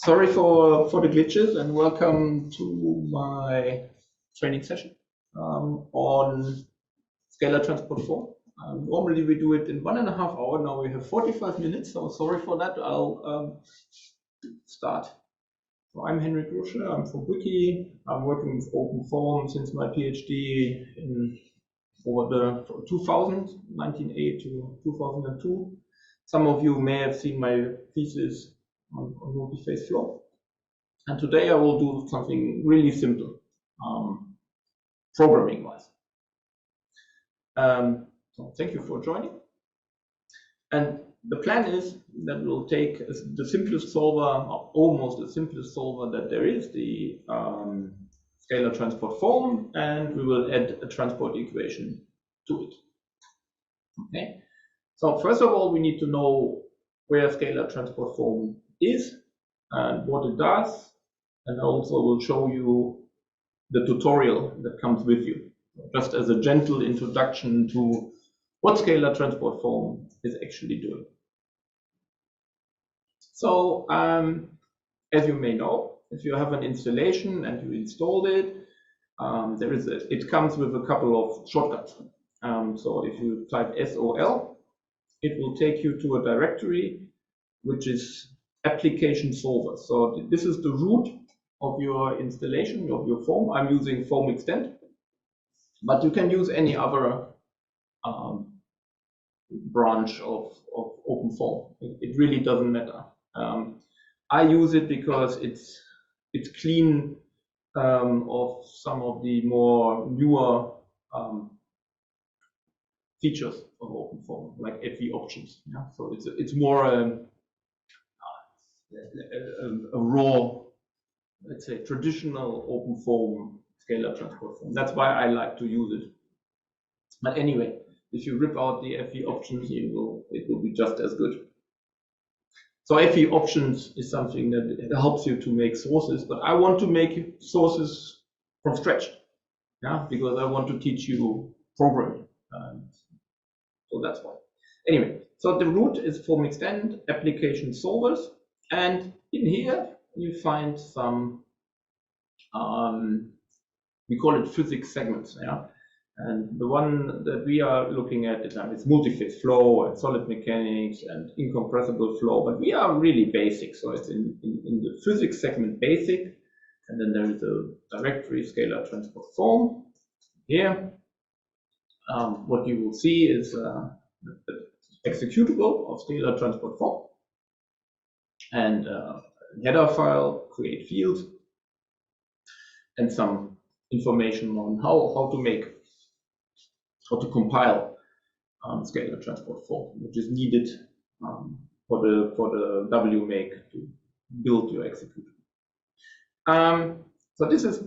Sorry for the glitches and welcome to my training session on scalarTransportFoam. Normally we do it in 1.5 hours. Now we have 45 minutes, so sorry for that. I'll start. So I'm Hrvoje, I'm from Wikki. I'm working with OpenFOAM since my PhD in over the 1908 to 2002. Some of you may have seen my thesis on multi-phase flow. And today I will do something really simple, programming-wise. So thank you for joining. And the plan is that we'll take the simplest solver, or almost the simplest solver that there is, the scalarTransportFoam, and we will add a transport equation to it. Okay. So first of all, we need to know where scalarTransportFoam is and what it does, and I also will show you the tutorial that comes with you, just as a gentle introduction to what scalarTransportFoam is actually doing. So as you may know, if you have an installation and you installed it, it comes with a couple of shortcuts. So if you type SOL, it will take you to a directory which is application solver. So this is the root of your installation of your foam. I'm using foam extend, but you can use any other branch of OpenFOAM. It really doesn't matter. I use it because it's clean of some of the more newer features of OpenFOAM, like FE options. Yeah? So it's more a raw, let's say, traditional OpenFOAM scalarTransportFoam. That's why I like to use it. But anyway, if you rip out the FE options, it will be just as good. So FE options is something that helps you to make sources, but I want to make sources from scratch, yeah, because I want to teach you programming. So that's why. Anyway, so the root is foam extend application solvers, and in here you find some we call it physics segments, yeah. And the one that we are looking at is multi-phase flow and solid mechanics and incompressible flow, but we are really basic. So it's in the physics segment basic, and then there is a directory scalarTransportFoam here. What you will see is the executable of scalarTransportFoam and header file, create field, and some information on how to compile scalarTransportFoam, which is needed for the WMake to build your executable. So this is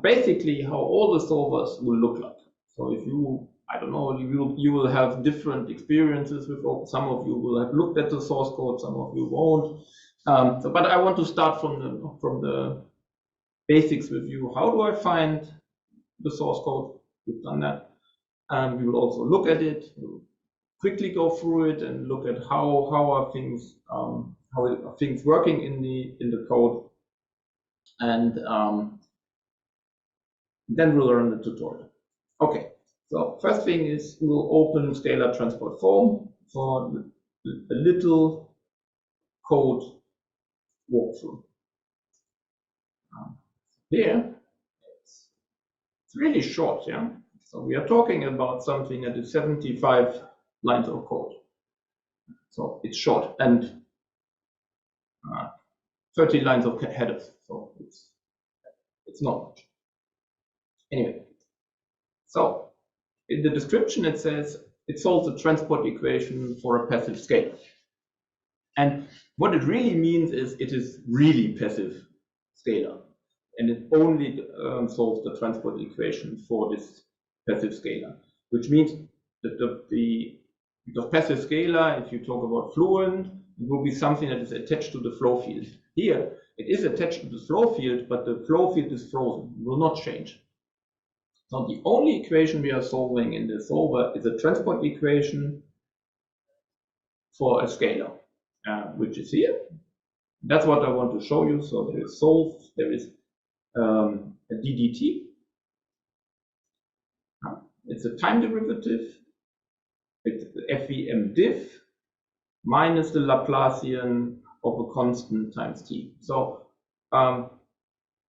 basically how all the solvers will look like. So if you, I don't know, you will have different experiences with Open. Some of you will have looked at the source code, some of you won't. But I want to start from the basics with you. How do I find the source code? We've done that. We will also look at it. We'll quickly go through it and look at how are things working in the code, and then we'll learn the tutorial. Okay. So first thing is we'll open scalarTransportFoam for a little code walkthrough. Here, it's really short, yeah. So we are talking about something that is 75 lines of code. So it's short, and 30 lines of headers. So it's not much. Anyway, so in the description it says it solves a transport equation for a passive scalar. And what it really means is it is really passive scalar, and it only solves the transport equation for this passive scalar, which means that because passive scalar, if you talk about fluent, it will be something that is attached to the flow field. Here, it is attached to the flow field, but the flow field is frozen, it will not change. So the only equation we are solving in the solver is a transport equation for a scalar, which is here. That's what I want to show you. So there is solve, there is a DDT. It's a time derivative. It's the FEM diff minus the Laplacian of a constant times t. So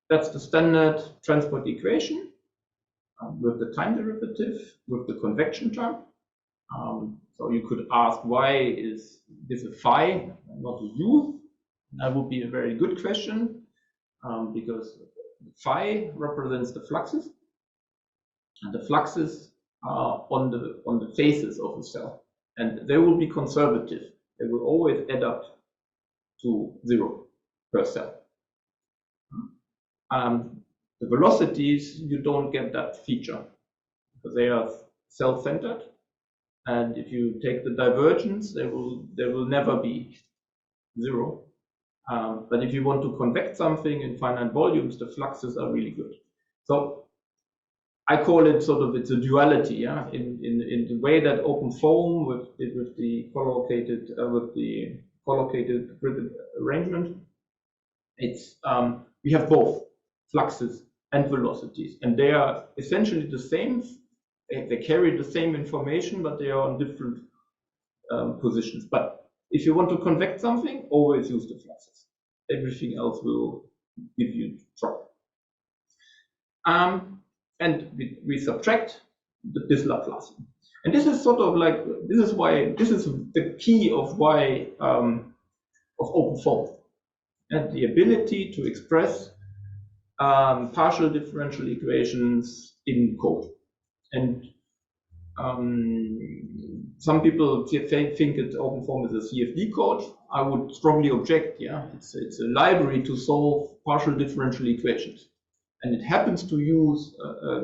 that's the standard transport equation with the time derivative, with the convection term. So you could ask, why is this a phi, not a u? That would be a very good question, because phi represents the fluxes, and the fluxes are on the faces of the cell, and they will be conservative. They will always add up to 0 per cell. The velocities, you don't get that feature because they are cell-centered, and if you take the divergence, they will never be 0. But if you want to convect something in finite volumes, the fluxes are really good. So I call it sort of, it's a duality, yeah. In the way that OpenFOAM with the collocated grid arrangement, it's we have both fluxes and velocities, and they are essentially the same. They carry the same information, but they are on different positions. But if you want to convect something, always use the fluxes. Everything else will give you trouble. And we subtract this Laplacian. And this is sort of like, this is the key of why of OpenFOAM, and the ability to express partial differential equations in code. And some people think that OpenFOAM is a CFD code. I would strongly object. Yeah, it's a library to solve partial differential equations, and it happens to use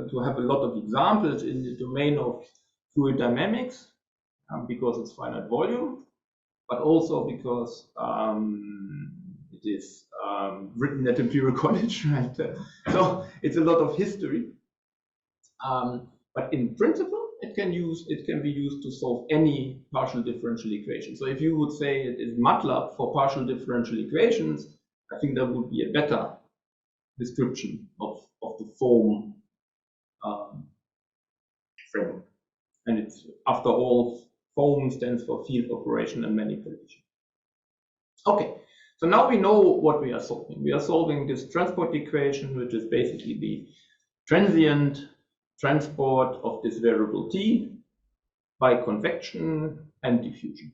to have a lot of examples in the domain of fluid dynamics because it's finite volume, but also because it is written at Imperial College, right? So it's a lot of history. But in principle, it can be used to solve any partial differential equation. So if you would say it is MATLAB for partial differential equations, I think that would be a better description of the foam framework. And it's, after all, foam stands for field operation and manipulation. Okay, so now we know what we are solving. We are solving this transport equation, which is basically the transient transport of this variable t by convection and diffusion.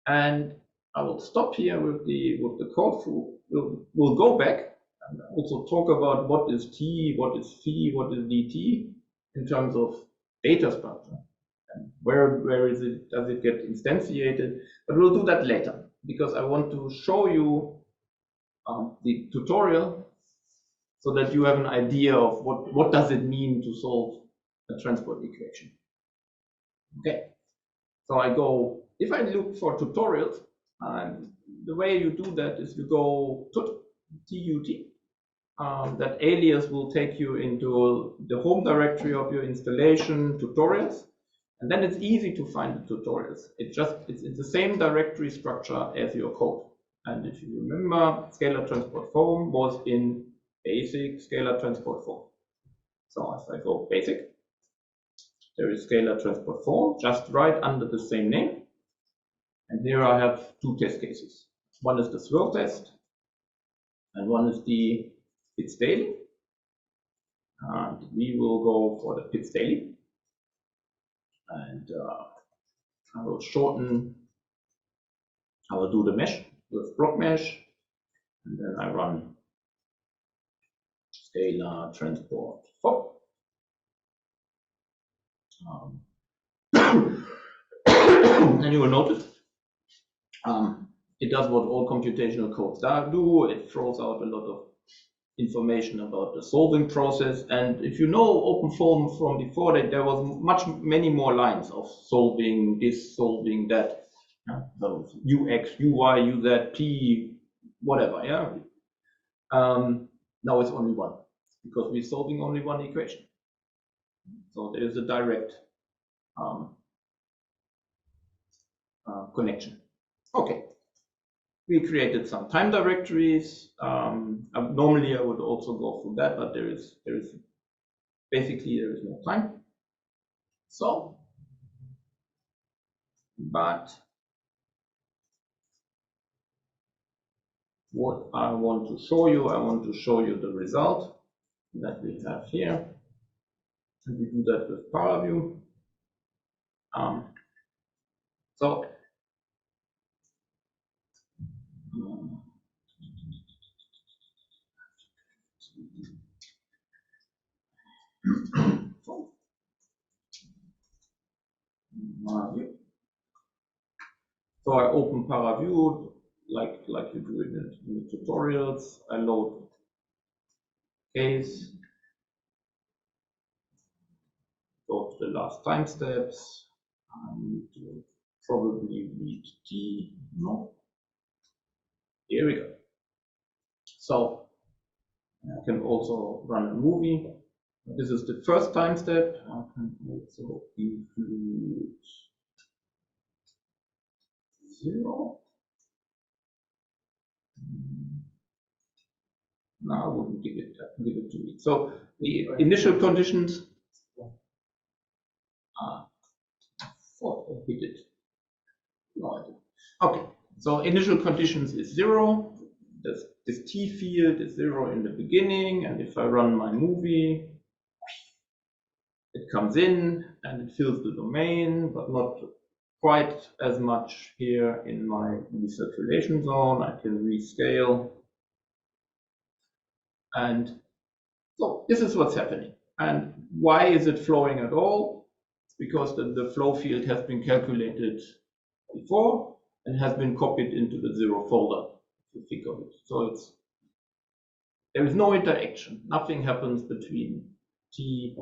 And I will stop here with the code through. We'll go back and also talk about what is t, what is phi, what is dt in terms of data structure, and where is it, does it get instantiated? But we'll do that later, because I want to show you the tutorial so that you have an idea of what does it mean to solve a transport equation. Okay, so if I look for tutorials, the way you do that is you go tut, that alias will take you into the home directory of your installation tutorials, and then it's easy to find the tutorials. It's the same directory structure as your code. And if you remember, scalarTransportFoam was in basic scalarTransportFoam. So if I go basic, there is scalarTransportFoam just right under the same name. And here I have two test cases. One is the swirl test, and one is the Pitts daily. And we will go for the Pitts daily. And I will do the mesh with block mesh, and then I run scalarTransportFoam. And you will notice it does what all computational codes do. It throws out a lot of information about the solving process. And if you know OpenFOAM from before, that there was many more lines of solving this, solving that. So UX, UY, UZ, P, whatever. Yeah. Now it's only one, because we're solving only one equation. So there is a direct connection. Okay. We created some time directories. Normally I would also go through that, but there is basically there is no time. So, but what I want to show you the result that we have here. And we do that with ParaView. So So I open ParaView like you do it in the tutorials. I load case, go to the last time steps. I need to probably read no. Here we go. So I can also run a movie. This is the first time step. I can also include 0. No, I wouldn't give it to me. So the initial conditions. I thought I hit it. No, I didn't. Okay. So initial conditions is 0. This T field is 0 in the beginning, and if I run my movie, it comes in and it fills the domain, but not quite as much here in my recirculation zone. I can rescale. And so this is what's happening. And why is it flowing at all? It's because the flow field has been calculated before and has been copied into the 0 folder, if you think of it. So there is no interaction. Nothing happens between T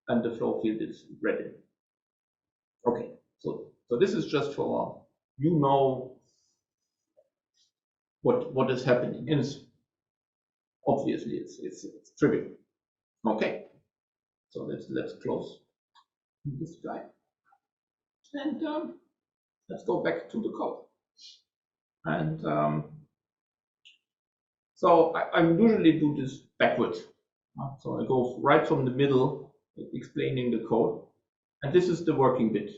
and the flow field is ready. Okay, so this is just for what is happening, and obviously it's trivial. Okay, so let's close this guy, and let's go back to the code. And so I usually do this backwards. So I go right from the middle, explaining the code, and this is the working bit.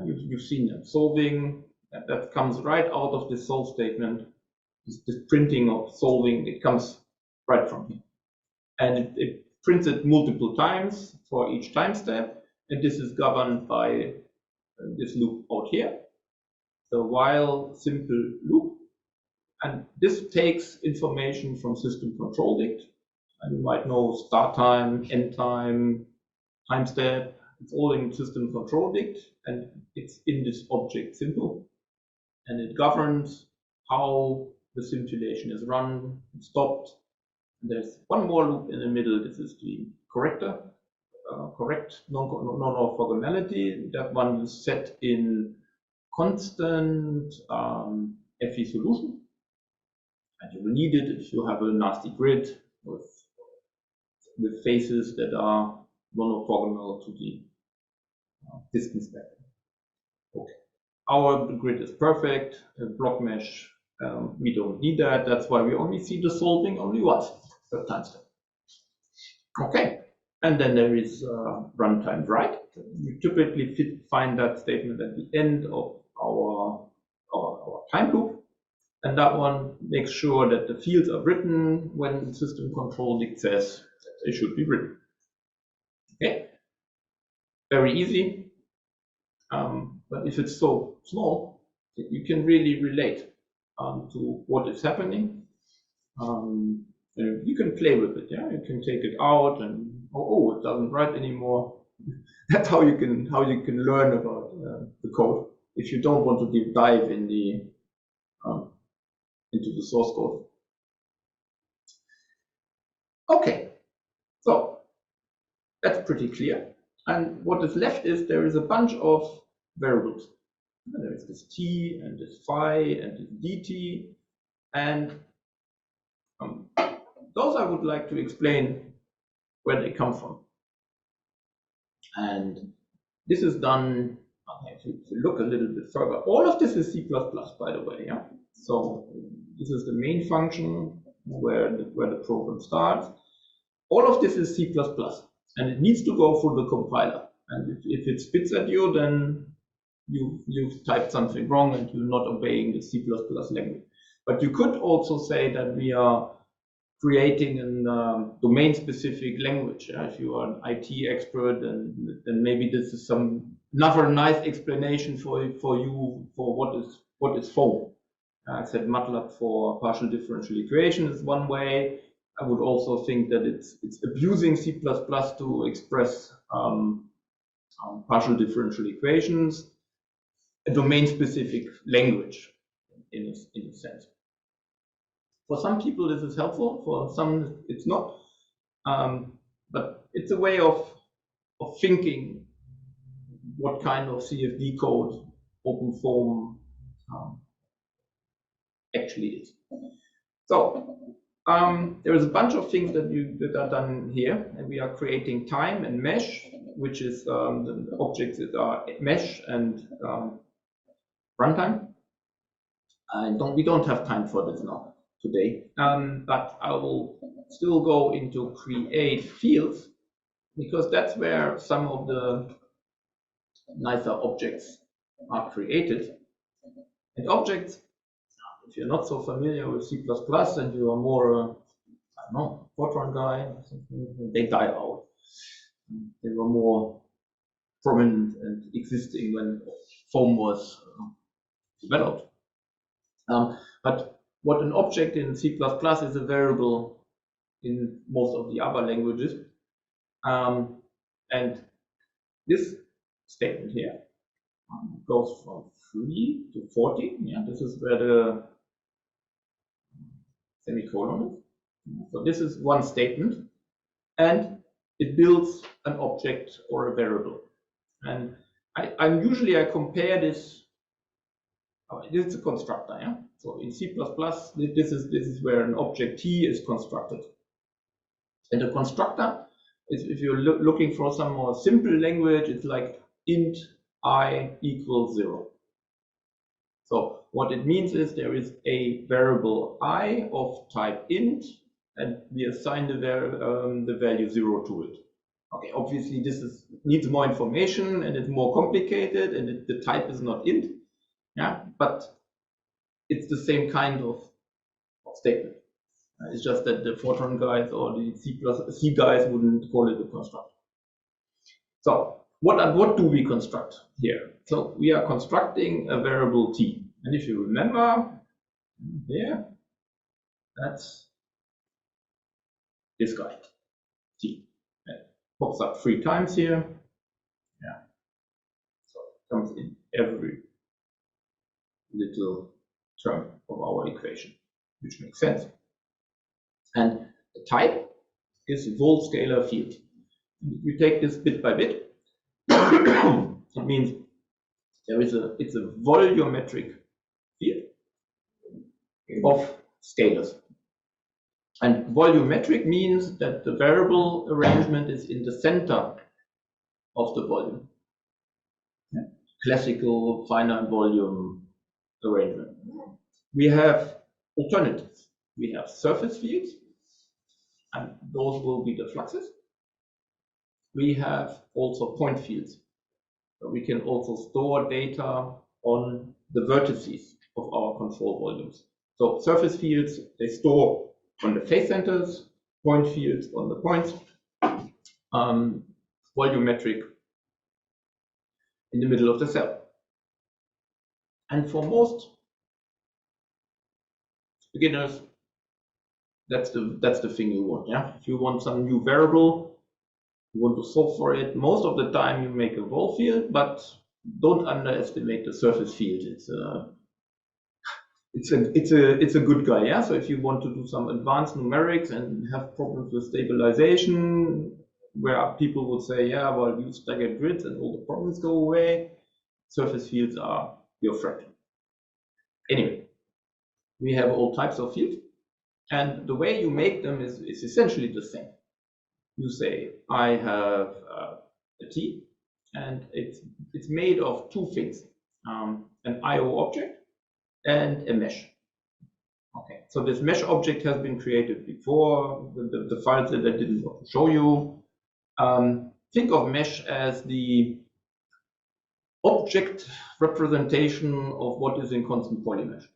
You've seen that solving. That comes right out of the solve statement. This printing of solving, it comes right from here. And it prints it multiple times for each time step. And this is governed by this loop out here, the while simple loop. And this takes information from system control dict. And you might know start time, end time, time step. It's all in system control dict, and it's in this object simple. And it governs how the simulation is run, stopped. And there's one more loop in the middle. This is the corrector, correct non-orthogonality. That one is set in constant FE solution. And you will need it if you have a nasty grid with faces that are non-orthogonal to the distance vector. Okay. Our grid is perfect. Block mesh, we don't need that. That's why we only see the solving only once per time step. Okay. And then there is runtime write. You typically find that statement at the end of our time loop. And that one makes sure that the fields are written when system control dict says that they should be written. Okay. Very easy. But if it's so small, you can really relate to what is happening. You can play with it, yeah. You can take it out and it doesn't write anymore. That's how you can learn about the code if you don't want to deep dive in the into the source code. Okay, so that's pretty clear. And what is left is there is a bunch of variables. There is this t and this phi and this dt, and those I would like to explain where they come from. And this is done, if you look a little bit further, all of this is C++, by the way, yeah? So this is the main function where the program starts. All of this is C++, and it needs to go through the compiler. And if it spits at you, then you've typed something wrong and you're not obeying the C++ language. But you could also say that we are creating a domain-specific language. If you are an IT expert, then maybe this is another nice explanation for you for what is FOAM. I said MATLAB for partial differential equation is one way. I would also think that it's abusing C++ to express partial differential equations, a domain-specific language in a sense. For some people this is helpful, for some it's not, but it's a way of thinking what kind of CFD code OpenFOAM actually is. So there is a bunch of things that are done here, and we are creating time and mesh, which is the objects that are mesh and runtime. We don't have time for this now today, but I will still go into create fields, because that's where some of the nicer objects are created. And objects, if you're not so familiar with C++ and you are more, I don't know, Fortran guy, they die out. They were more prominent and existing when FOAM was developed. But what an object in C++ is a variable in most of the other languages. And this statement here goes from 3 to 40. Yeah, this is where the semicolon is. So this is one statement, and it builds an object or a variable. And I usually compare this. This is a constructor, yeah. So in C++, this is where an object T is constructed. And a constructor is, if you're looking for some more simple language, it's like int I equals 0. So what it means is there is a variable I of type int, and we assign the value 0 to it. Okay, obviously this needs more information and it's more complicated, and the type is not int. Yeah, but it's the same kind of statement. It's just that the Fortran guys or the C guys wouldn't call it a constructor. So what do we construct here? So we are constructing a variable t. And if you remember here, that's this guy, t. It pops up 3 times here. Yeah. So it comes in every little term of our equation, which makes sense. And the type is vol scalar field. We take this bit by bit. It means it's a volumetric field of scalars. And volumetric means that the variable arrangement is in the center of the volume. Yeah. Classical finite volume arrangement. We have alternatives. We have surface fields, and those will be the fluxes. We have also point fields. So we can also store data on the vertices of our control volumes. So surface fields, they store on the face centers, point fields on the points, volumetric in the middle of the cell. And for most beginners, that's the thing you want. Yeah, if you want some new variable, you want to solve for it. Most of the time, you make a vol field, but don't underestimate the surface field. It's a good guy. Yeah. So if you want to do some advanced numerics and have problems with stabilization, where people would say, yeah, well, use staggered grids and all the problems go away, surface fields are your friend. Anyway, we have all types of fields, and the way you make them is essentially the same. You say, I have a T, and it's made of 2 things, an IO object and a mesh. so this mesh object has been created before, the files that I didn't want to show you. Think of mesh as the object representation of what is in constant polymesh.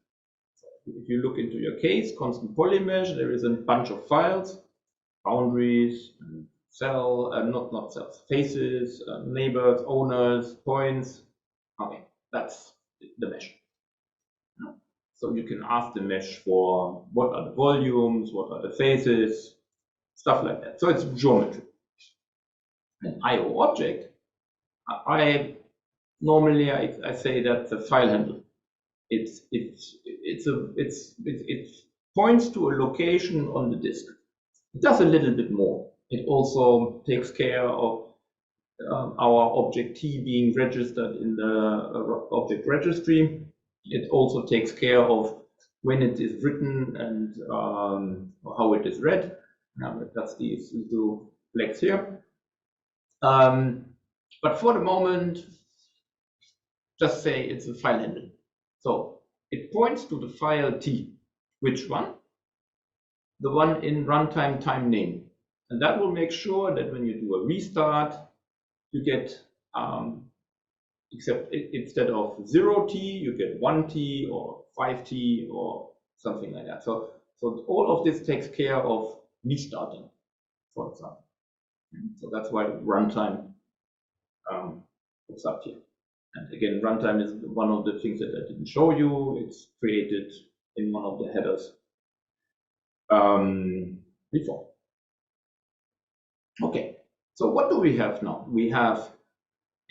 If you look into your case, constant polymesh, there is a bunch of files, boundaries, not cells, faces, neighbors, owners, points. Okay, that's the mesh. So you can ask the mesh for what are the volumes, what are the faces, stuff like that. So it's geometry. An IO object, I say that's a file handle. It points to a location on the disk. It does a little bit more. It also takes care of our object T being registered in the object registry. It also takes care of when it is written and how it is read. Now that's these little flags here. But for the moment, just say it's a file handle. So it points to the file T. Which one? The one in runtime time name. And that will make sure that when you do a restart, you get, instead of 0T, you get 1T or 5T or something like that. So all of this takes care of restarting, for example. So that's why runtime looks up here. And again, runtime is one of the things that I didn't show you. It's created in one of the headers before. Okay, so what do we have now? We have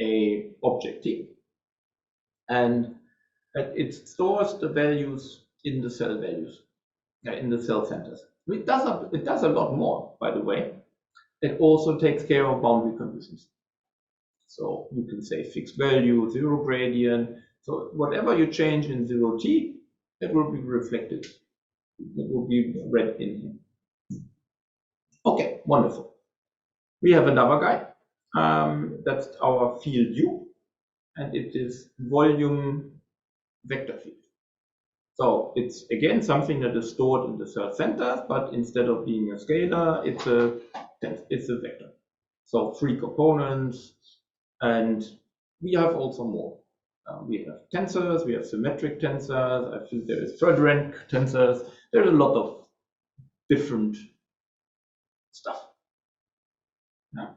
a object T, and it stores the values in the cell values, in the cell centers. It does a lot more, by the way. It also takes care of boundary conditions. So you can say fixed value, zero gradient. So whatever you change in 0T, it will be reflected. It will be read in here. Okay, wonderful. We have another guy. That's our field U, and it is volume vector field. So it's again something that is stored in the cell centers, but instead of being a scalar, it's a vector. So 3 components, and we have also more. We have tensors, we have symmetric tensors. I think there is third rank tensors. There's a lot of different stuff. Yeah.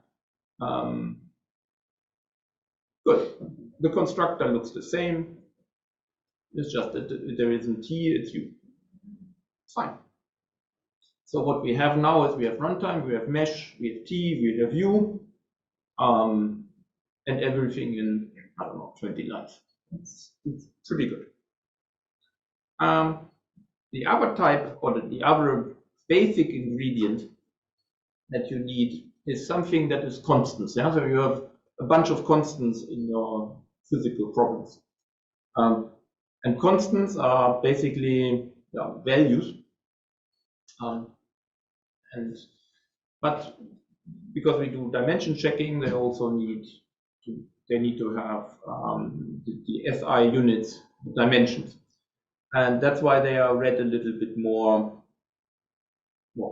Good. The constructor looks the same. It's just that there isn't T, it's U. It's fine. So what we have now is we have runtime, we have mesh, we have T, we have U, and everything in, I don't know, 20 lines. It's pretty good. The other type, or the other basic ingredient that you need is something that is constants. Yeah? So you have a bunch of constants in your physical problems. And constants are basically values. But because we do dimension checking, they also need to have the SI units, dimensions. And that's why they are read a little bit more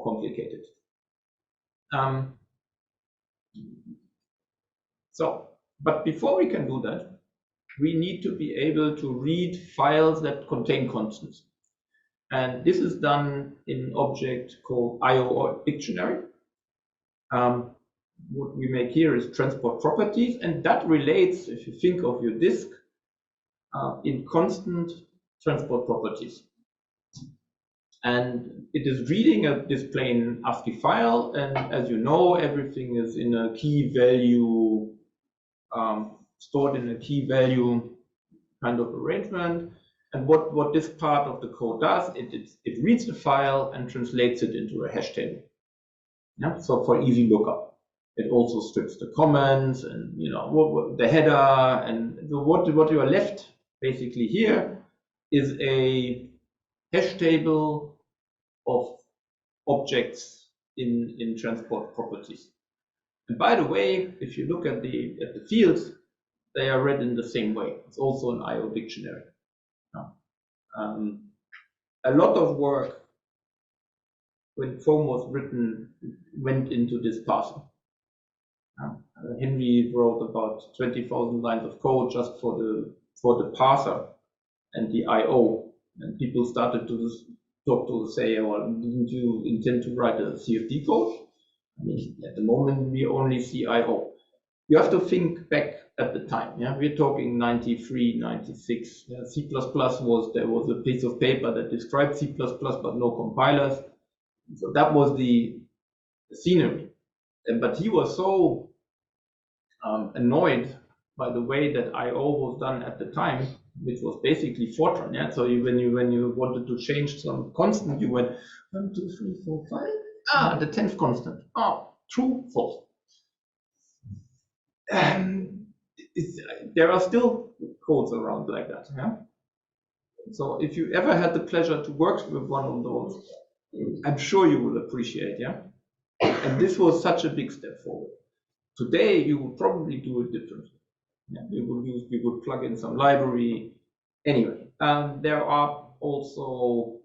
complicated. But before we can do that, we need to be able to read files that contain constants. And this is done in an object called IO or dictionary. What we make here is transport properties, and that relates, if you think of your disk, in constant transport properties. And it is reading this plain ASCII file, and as you know, everything is in a key value, stored in a key value kind of arrangement. And what this part of the code does, it reads the file and translates it into a hash table. Yeah, so for easy lookup. It also strips the comments and the header, and what you are left basically here is a hash table of objects in transport properties. And by the way, if you look at the fields, they are read in the same way. It's also an IO dictionary. a lot of work when foam was written went into this parser. Henry wrote about 20,000 lines of code just for the parser and the I/O, and people started to talk to say, well, didn't you intend to write a CFD code? I mean, at the moment we only see I/O. You have to think back at the time. Yeah, we're talking 93, 96. Yeah, C++ there was a piece of paper that described C++ but no compilers. So that was the scenery. But he was so annoyed by the way that I/O was done at the time, which was basically Fortran. Yeah, so when you wanted to change some constant, you went 1, 2, 3, 4, 5. Ah, the 10th constant. Oh, true, false. There are still codes around like that. Yeah. So if you ever had the pleasure to work with one of those, I'm sure you will appreciate. Yeah. And this was such a big step forward. Today, you would probably do it differently. Yeah, you would plug in some library. Anyway, there are also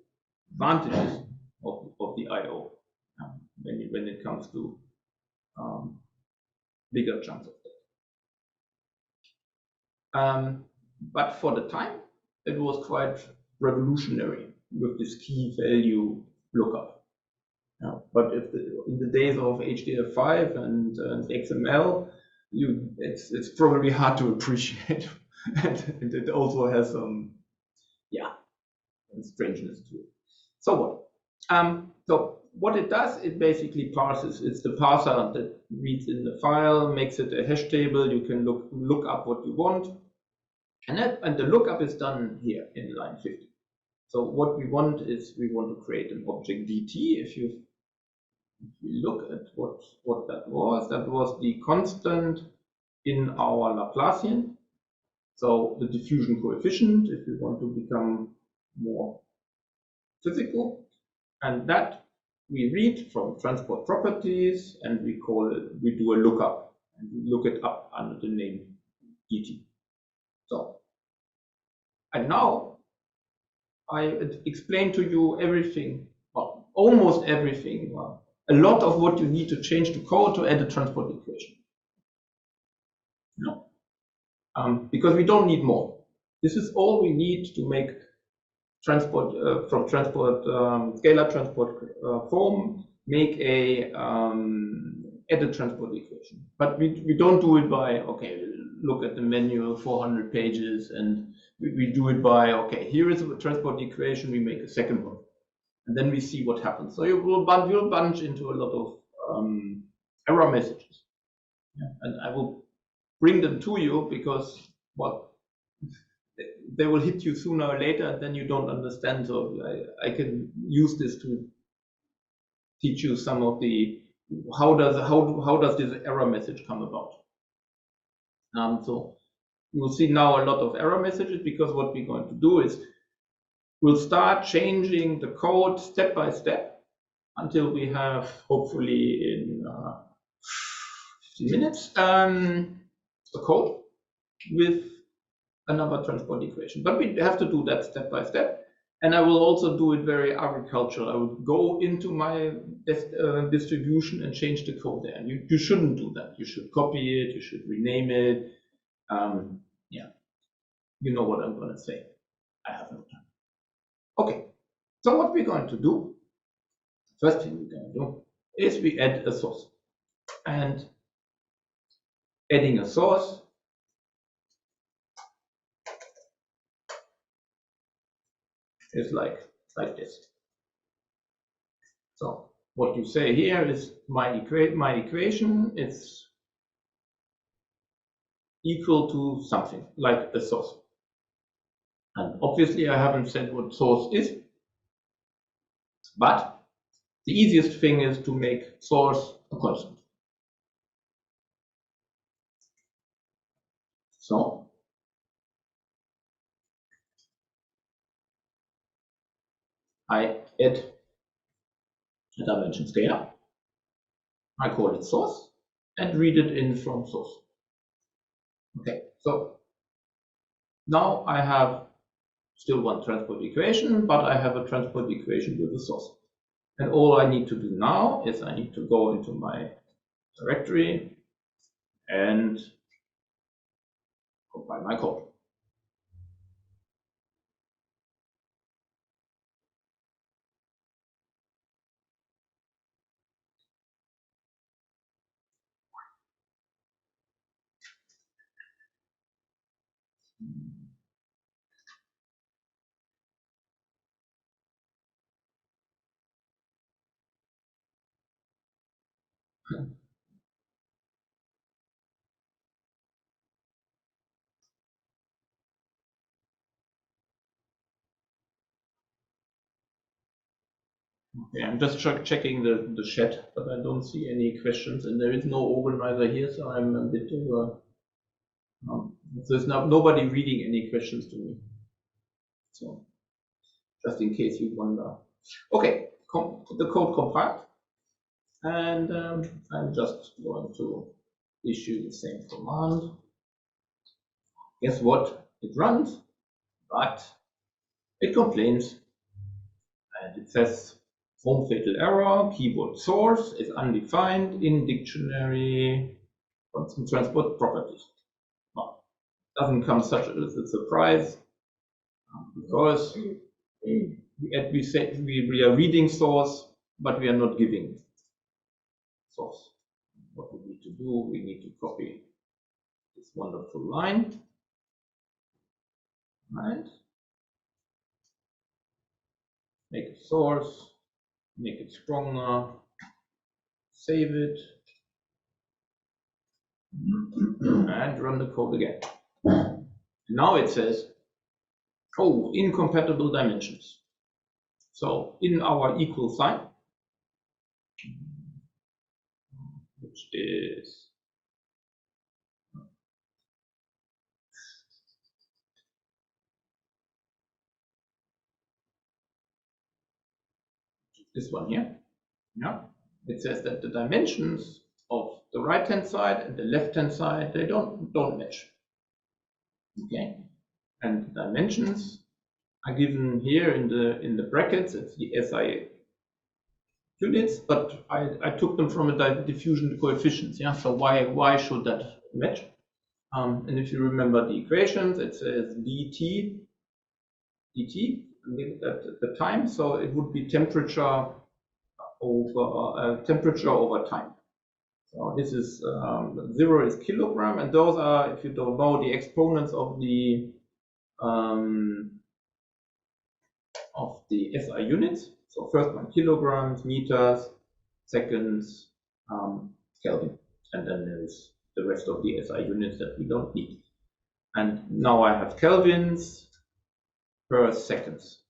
advantages of the I/O when it comes to bigger chunks of data. But for the time, it was quite revolutionary with this key value lookup. Yeah, but in the days of HDF5 and XML, it's probably hard to appreciate, and it also has some strangeness to it. So what? So what it does, it basically parses. It's the parser that reads in the file, makes it a hash table. You can look up what you want, and the lookup is done here in line 50. So what we want is we want to create an object dt. If you look at what that was the constant in our Laplacian. So the diffusion coefficient, if you want to become more physical, and that we read from transport properties, and we do a lookup, and we look it up under the name dt. So, and now I explained to you everything, well, almost everything, well, a lot of what you need to change to code to add a transport equation. No. Because we don't need more. This is all we need to make transport from scalar transport form, make a added transport equation. But we don't do it by, okay, look at the manual, 400 pages, and we do it by, okay, here is a transport equation, we make a second one. And then we see what happens. So you'll bunch into a lot of error messages. Yeah. And I will bring them to you because, well, they will hit you sooner or later, and then you don't understand. So I can use this to teach you some of the how does this error message come about. So you will see now a lot of error messages, because what we're going to do is we'll start changing the code step by step until we have, hopefully in 15 minutes, a code with another transport equation. But we have to do that step by step. And I will also do it very agricultural. I would go into my distribution and change the code there. And you shouldn't do that. You should copy it. You should rename it. Yeah, you know what I'm going to say. I have no time. Okay, so what we're going to do, first thing we're going to do is we add a source. And adding a source is like this. So what you say here is my equation is equal to something like a source. And obviously I haven't said what source is, but the easiest thing is to make source a constant. So I add a dimension scalar. I call it source and read it in from source. Okay, so now I have still one transport equation, but I have a transport equation with a source. And all I need to do now is I need to go into my directory and compile my code. Okay, I'm just checking the chat, but I don't see any questions, and there is no organizer here, so I'm a bit over. There's nobody reading any questions to me. So just in case you wonder. Okay, the code compiled, and I'm just going to issue the same command. Guess what? It runs, but it complains, and it says foam fatal error, keyword source is undefined in dictionary constant transport properties. Well, doesn't come such as a surprise because we say we are reading source, but we are not giving source. What we need to do, we need to copy this wonderful line, right? Make a source, make it stronger, save it, and run the code again. Now it says, oh, incompatible dimensions. So in our equal sign, which is this one here, yeah, it says that the dimensions of the right-hand side and the left-hand side, they don't match. Okay, and the dimensions are given here in the brackets. It's the SI units, but I took them from a diffusion coefficients. Yeah, so why should that match? And if you remember the equations, it says dt at the time, so it would be temperature over time. So this is 0 is kilogram, and those are, if you don't know, the exponents of the SI units. So first one kilograms, meters, seconds, Kelvin, and then there's the rest of the SI units that we don't need. And now I have kelvins per seconds.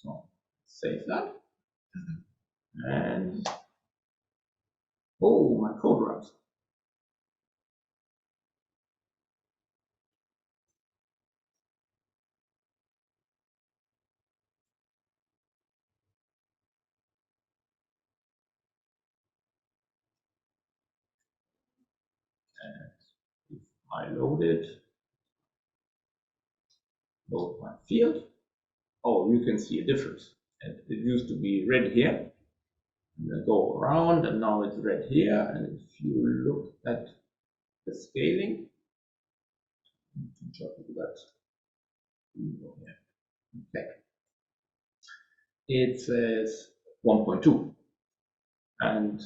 So save that. And oh, my code runs. And if I load my field, oh, you can see a difference. And it used to be red here, and then go around, and now it's red here. And if you look at the scaling, okay, it says 1.2, and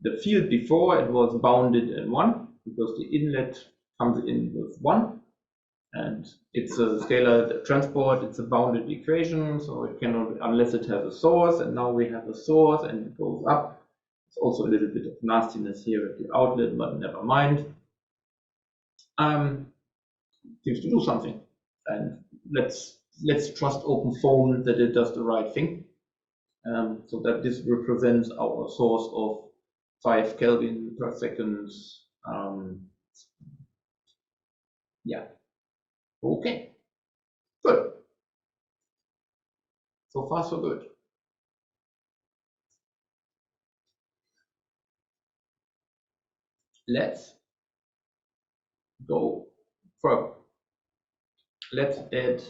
the field before it was bounded in 1 because the inlet comes in with 1, and it's a scalar transport, it's a bounded equation, so it cannot unless it has a source, and now we have a source and it goes up. It's also a little bit of nastiness here at the outlet, but never mind. Seems to do something, and let's trust OpenFOAM that it does the right thing, so that this represents our source of 5 Kelvin per second. Yeah, okay, good. So far so good. Let's go further. let's add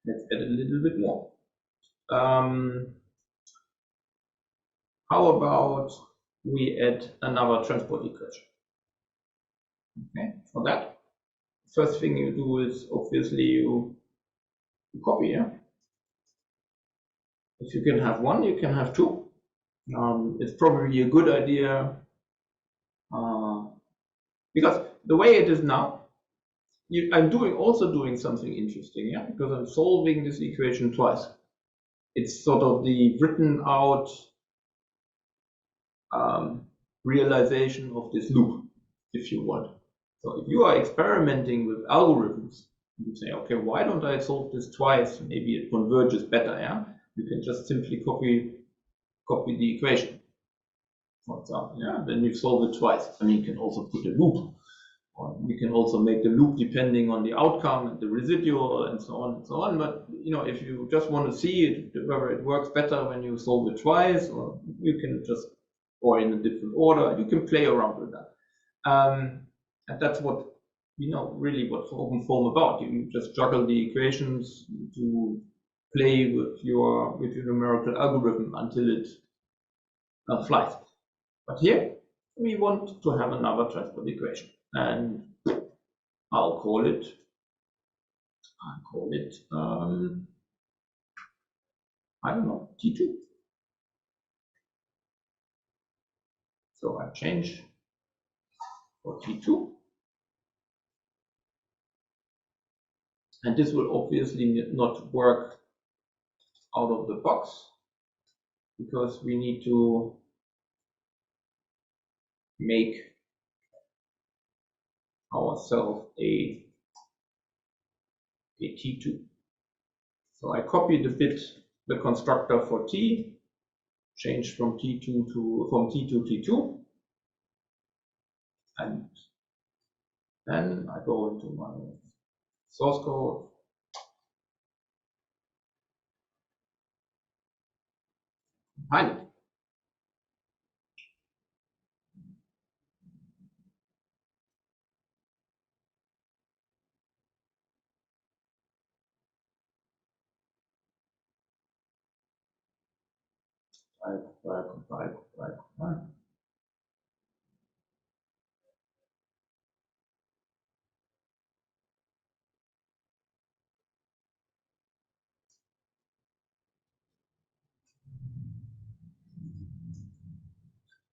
a little bit more. How about we add another transport equation? Okay, for that, first thing you do is obviously you copy. Yeah? If you can have one, you can have two. It's probably a good idea because the way it is now, I'm also doing something interesting, yeah, because I'm solving this equation twice. It's sort of the written out realization of this loop, if you want. So if you are experimenting with algorithms, you say, okay, why don't I solve this twice? Maybe it converges better, yeah? You can just simply copy the equation, for example, yeah? Then you solve it twice. I mean, you can also put a loop, or you can also make the loop depending on the outcome and the residual and so on and so on. But you know, if you just want to see it, whether it works better when you solve it twice, or you can just, or in a different order, you can play around with that. And that's what, you know, really what OpenFOAM about. You just juggle the equations to play with your numerical algorithm until it flies. But here we want to have another transport equation, and I'll call it I don't know, T2. So I change for T2. And this will obviously not work out of the box because we need to make ourselves a T2. So I copied a bit the constructor for T, change from T to T2, and then I go into my source code. Hide it. Compile.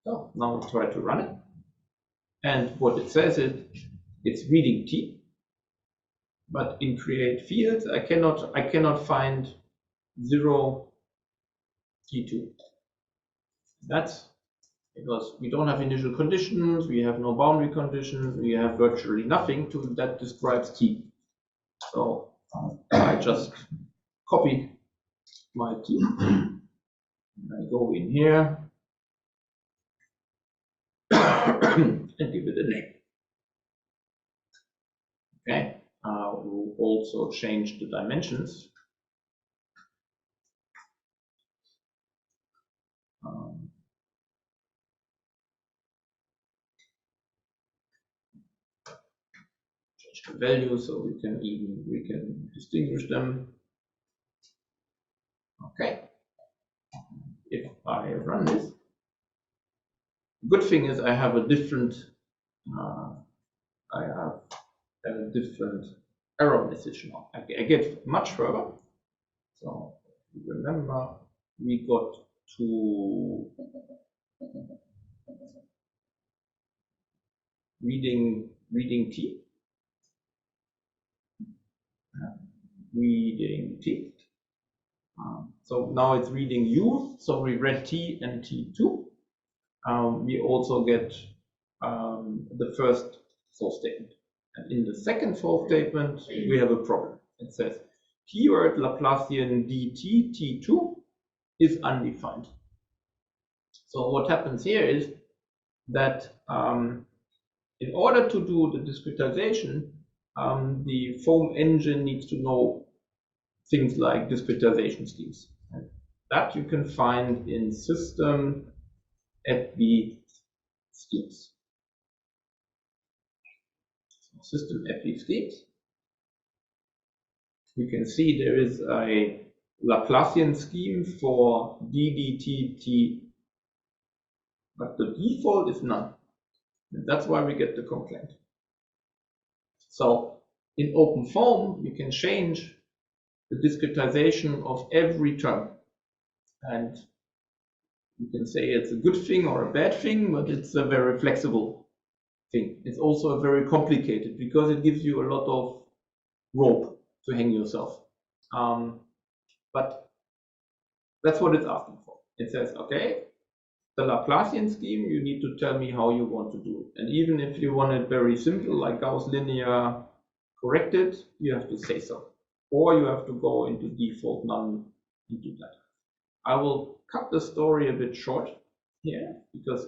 So now we'll try to run it. And what it says is it's reading T, but in create fields, I cannot find 0 T2. That's because we don't have initial conditions, we have no boundary conditions, we have virtually nothing that describes T. So I just copy my T, and I go in here and give it a name. Okay, we'll also change the dimensions. Change the value so we can distinguish them. Okay, if I run this, the good thing is I have a different error message now. I get much further. So remember, we got to reading T. Reading T. So now it's reading U. So we read T and T2. We also get the first for statement. And in the second for statement, we have a problem. It says keyword Laplacian dt T2 is undefined. So what happens here is that in order to do the discretization, the foam engine needs to know things like discretization schemes. And that you can find in system FB schemes. system FE schemes. You can see there is a Laplacian scheme for DDTT, but the default is none. And that's why we get the complaint. So in OpenFOAM, you can change the discretization of every term. And you can say it's a good thing or a bad thing, but it's a very flexible thing. It's also very complicated because it gives you a lot of rope to hang yourself. But that's what it's asking for. It says, okay, the Laplacian scheme, you need to tell me how you want to do it. And even if you want it very simple, like Gauss linear corrected, you have to say so. Or you have to go into default none and do that. I will cut the story a bit short here, because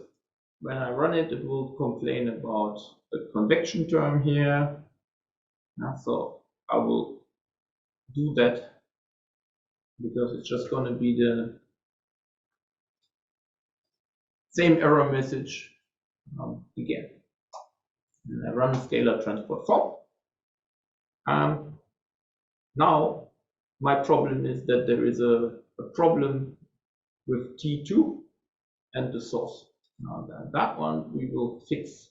when I run it, it will complain about the convection term here. So I will do that because it's just going to be the same error message again. And I run scalarTransportFoam. Now my problem is that there is a problem with T2 and the source. Now that one we will fix.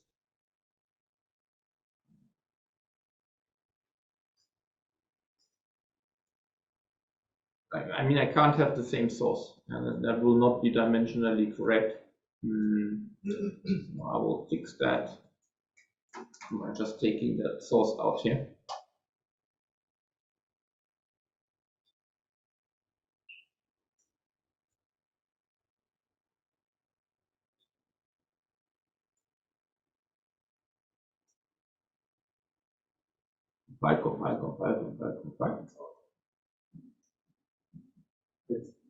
I mean, I can't have the same source, and that will not be dimensionally correct. I will fix that by just taking that source out here. Compile.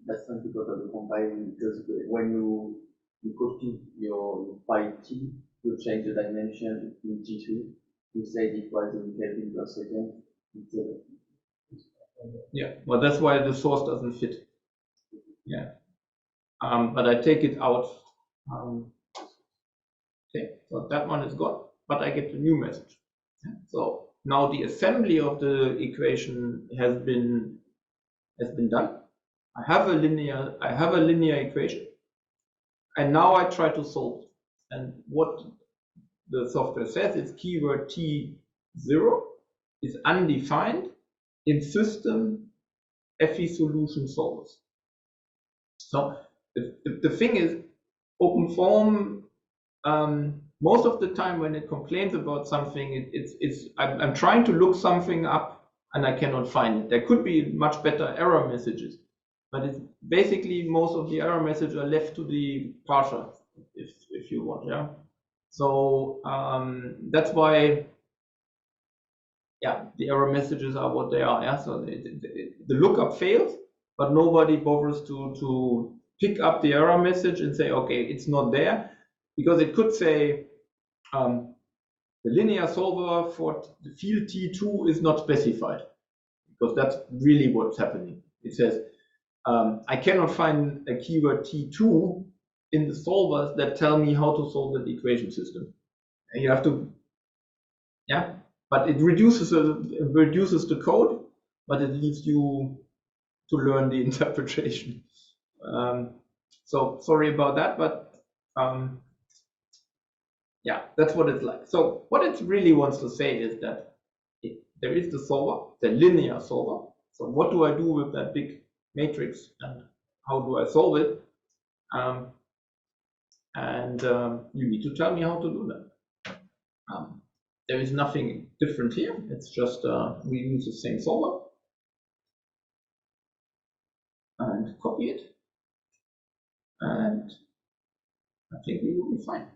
That's not because of the compiling, because when you copy your pi t, you change the dimension in T2. You said it was in Kelvin per second instead of. Yeah, well, that's why the source doesn't fit. Yeah, but I take it out. Okay, so that one is gone, but I get a new message. So now the assembly of the equation has been done. I have a linear equation, and now I try to solve it. And what the software says is keyword T0 is undefined in system FE solution solvers. So the thing is, OpenFOAM, most of the time when it complains about something, I'm trying to look something up and I cannot find it. There could be much better error messages, but it's basically most of the error messages are left to the parser, if you want, yeah. So that's why, yeah, the error messages are what they are. Yeah, so the lookup fails, but nobody bothers to pick up the error message and say, okay, it's not there, because it could say the linear solver for the field T2 is not specified, because that's really what's happening. It says I cannot find a keyword T2 in the solvers that tell me how to solve that equation system. And you have to, yeah, but it reduces the code, but it leaves you to learn the interpretation. So sorry about that, but yeah, that's what it's like. So what it really wants to say is that there is the solver, the linear solver. So what do I do with that big matrix and how do I solve it? You need to tell me how to do that. There is nothing different here. It's just we use the same solver and copy it, and I think we will be fine.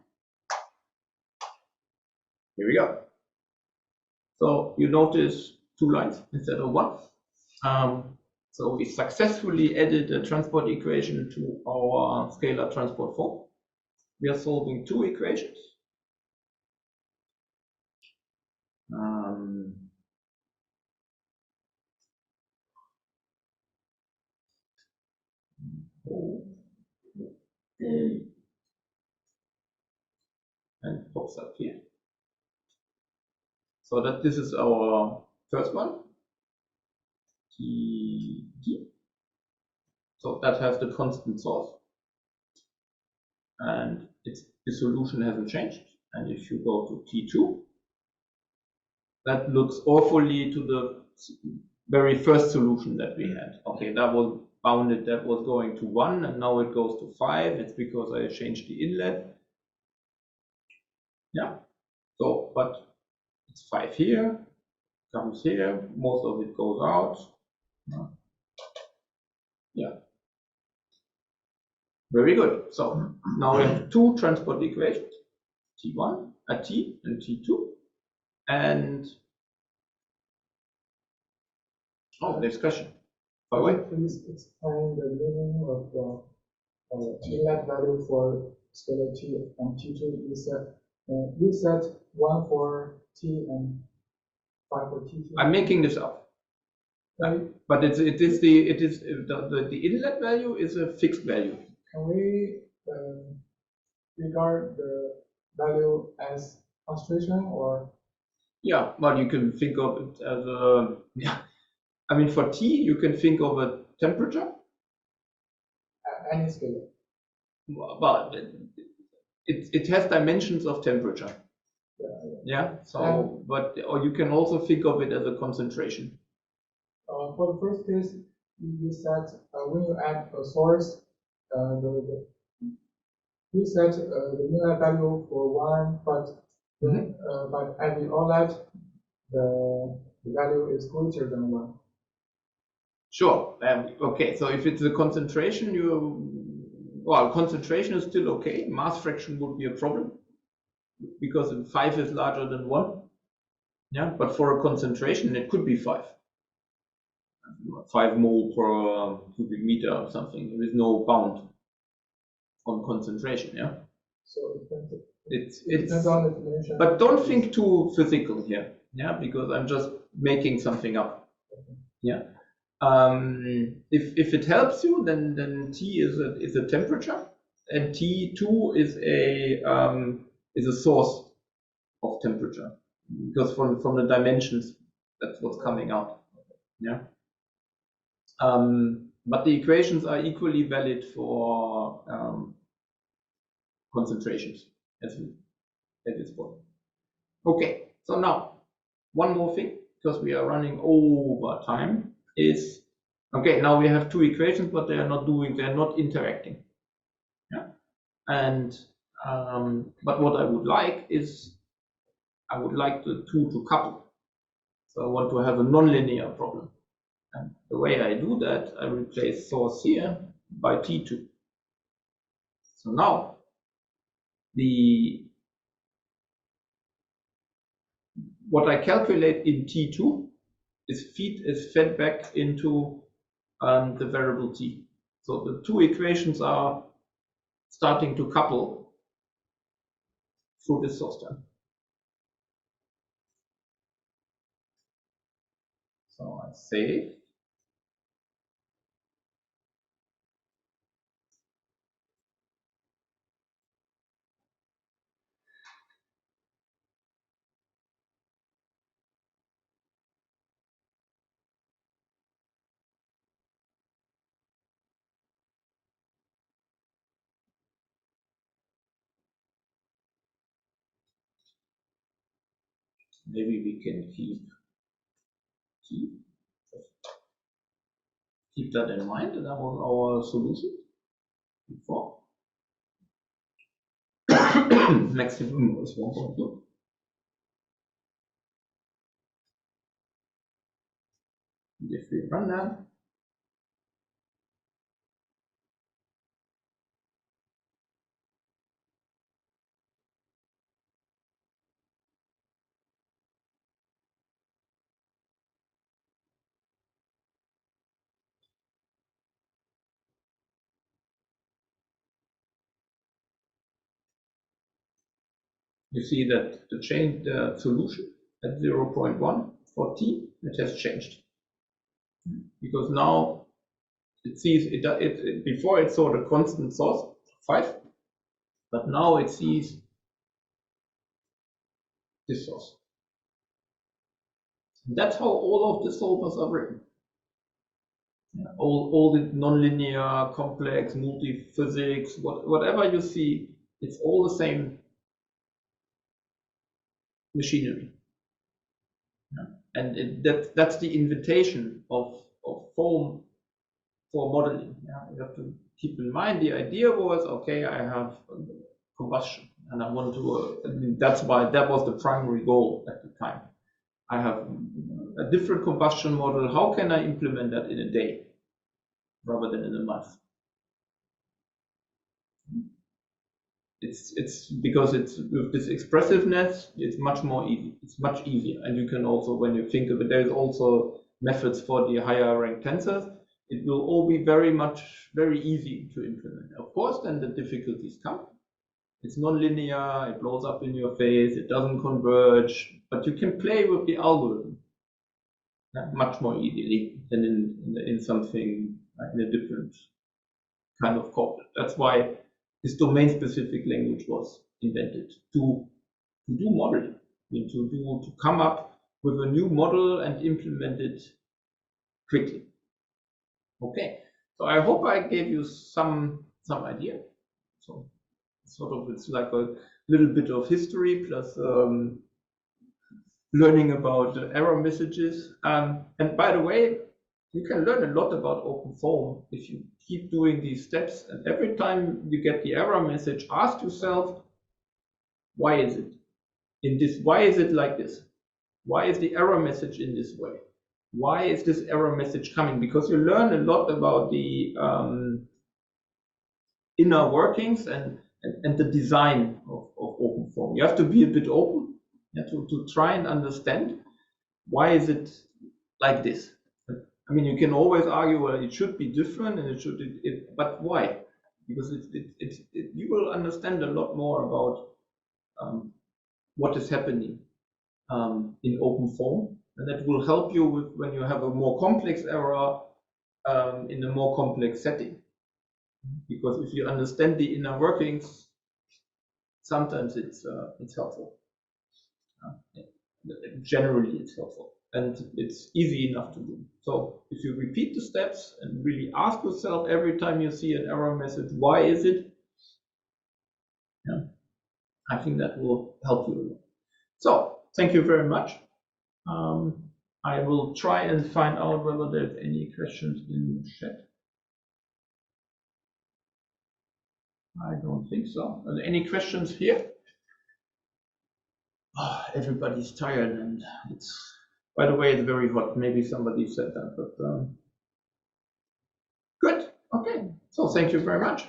Here we go. So you notice 2 lines instead of 1. So we successfully added a transport equation to our scalarTransportFoam. We are solving 2 equations. And pops up here. So that this is our first one. So that has the constant source, and the solution hasn't changed. And if you go to T2, that looks awfully to the very first solution that we had. Okay, that was bounded, that was going to 1, and now it goes to 5. It's because I changed the inlet. Yeah, so, but it's 5 here, comes here, most of it goes out. Yeah. Very good. So now we have two transport equations, T1, T and T2. And discussion. By the way, please explain the meaning of the inlet value for scalar T and T2. You said 1 for T and 5 for T2. I'm making this up. But it is the inlet value is a fixed value. Can we regard the value as concentration or? Yeah, well, you can think of it as a, I mean, for T, you can think of a temperature. Any scale. But it has dimensions of temperature. Yeah. So, or you can also think of it as a concentration. For the first case, you said when you add a source, you set the inlet value for 1, but at the outlet, the value is greater than 1. Sure. Okay. So if it's a concentration, concentration is still okay. Mass fraction would be a problem because 5 is larger than 1. Yeah. But for a concentration, it could be 5. 5 mole per cubic meter or something. There is no bound on concentration. Yeah. So it's on the dimension. But don't think too physical here. Yeah, because I'm just making something up. Yeah. If it helps you, then T is a temperature, and T2 is a source of temperature, because from the dimensions, that's what's coming out. Yeah. But the equations are equally valid for concentrations at this point. Okay. So now one more thing, because we are running over time, is okay. Now we have two equations, but they're not interacting. Yeah. And but what I would like is I would like the two to couple. So I want to have a nonlinear problem. And the way I do that, I replace source here by T2. So now what I calculate in T2 is fed back into the variable T. So the two equations are starting to couple through this source term. So I save. Maybe we can keep that in mind. That was our solution before. Maximum was 1.2. If we run that, you see that the solution at 0.1 for T, it has changed. Because now it sees before it saw the constant source 5, but now it sees this source. That's how all of the solvers are written. All the nonlinear, complex, multi-physics, whatever you see, it's all the same machinery. And that's the invitation of foam for modeling. You have to keep in mind the idea was, okay, I have combustion and I want to, that's why that was the primary goal at the time. I have a different combustion model. How can I implement that in a day rather than in a month? It's because it's with this expressiveness, it's much more easy. It's much easier, and you can also, when you think of it, there's also methods for the higher rank tensors. It will all be very easy to implement. Of course, then the difficulties come. It's non-linear, it blows up in your face, it doesn't converge, but you can play with the algorithm much more easily than in something in a different kind of code. That's why this domain-specific language was invented to do modeling, to come up with a new model and implement it quickly. Okay, so I hope I gave you some idea. So sort of it's like a little bit of history plus learning about error messages. And by the way, you can learn a lot about OpenFOAM if you keep doing these steps. And every time you get the error message, ask yourself, why is it in this? Why is it like this? Why is the error message in this way? Why is this error message coming? Because you learn a lot about the inner workings and the design of OpenFOAM. You have to be a bit open, to try and understand why is it like this. I mean, you can always argue, well, it should be different, and it should, but why? Because you will understand a lot more about what is happening in OpenFOAM, and that will help you with when you have a more complex error in a more complex setting. Because if you understand the inner workings, sometimes it's helpful. Generally, it's helpful. And it's easy enough to do. So if you repeat the steps and really ask yourself every time you see an error message, why is it? Yeah, I think that will help you a lot. So thank you very much. I will try and find out whether there's any questions in the chat. I don't think so. Are there any questions here? Oh, everybody's tired, and it's, by the way, it's very hot. Maybe somebody said that, but good. Okay. So thank you very much.